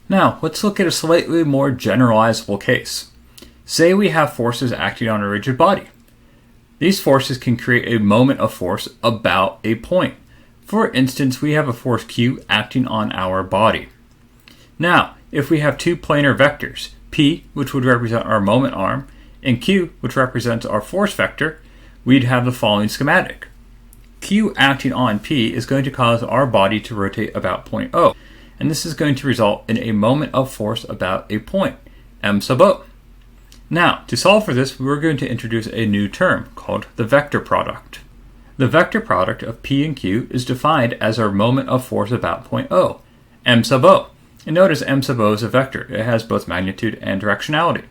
Now, let's look at a slightly more generalizable case. Say we have forces acting on a rigid body. These forces can create a moment of force about a point. For instance, we have a force Q acting on our body. Now, if we have two planar vectors, P, which would represent our moment arm, and Q, which represents our force vector, we'd have the following schematic. Q acting on P is going to cause our body to rotate about point O, and this is going to result in a moment of force about a point, m sub O. Now, to solve for this, we're going to introduce a new term called the vector product. The vector product of P and Q is defined as our moment of force about point O, m sub O. And notice m sub O is a vector. It has both magnitude and directionality.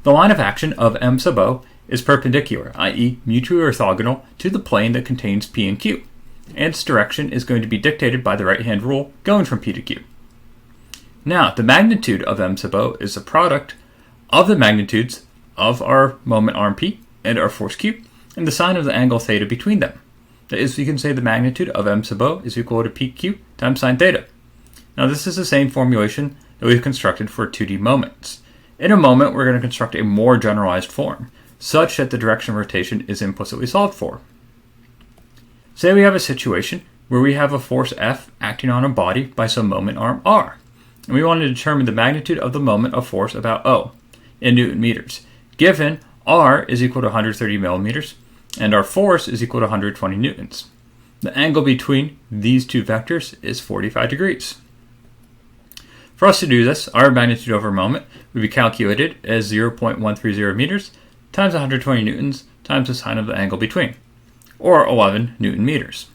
The line of action of m sub O is perpendicular, i.e. mutually orthogonal to the plane that contains P and Q, and its direction is going to be dictated by the right-hand rule going from P to Q. Now, the magnitude of m sub O is the product of the magnitudes of our moment arm P and our force Q, and the sine of the angle theta between them. That is, we can say the magnitude of m sub O is equal to PQ times sine theta. Now, this is the same formulation that we've constructed for 2D moments. In a moment, we're going to construct a more generalized form, such that the direction of rotation is implicitly solved for. Say we have a situation where we have a force F acting on a body by some moment arm R, and we want to determine the magnitude of the moment of force about O in Newton meters, given R is equal to 130 millimeters and our force is equal to 120 newtons. The angle between these two vectors is 45 degrees. For us to do this, our magnitude over moment would be calculated as 0.130 meters times 120 newtons times the sine of the angle between, or 11 Newton meters.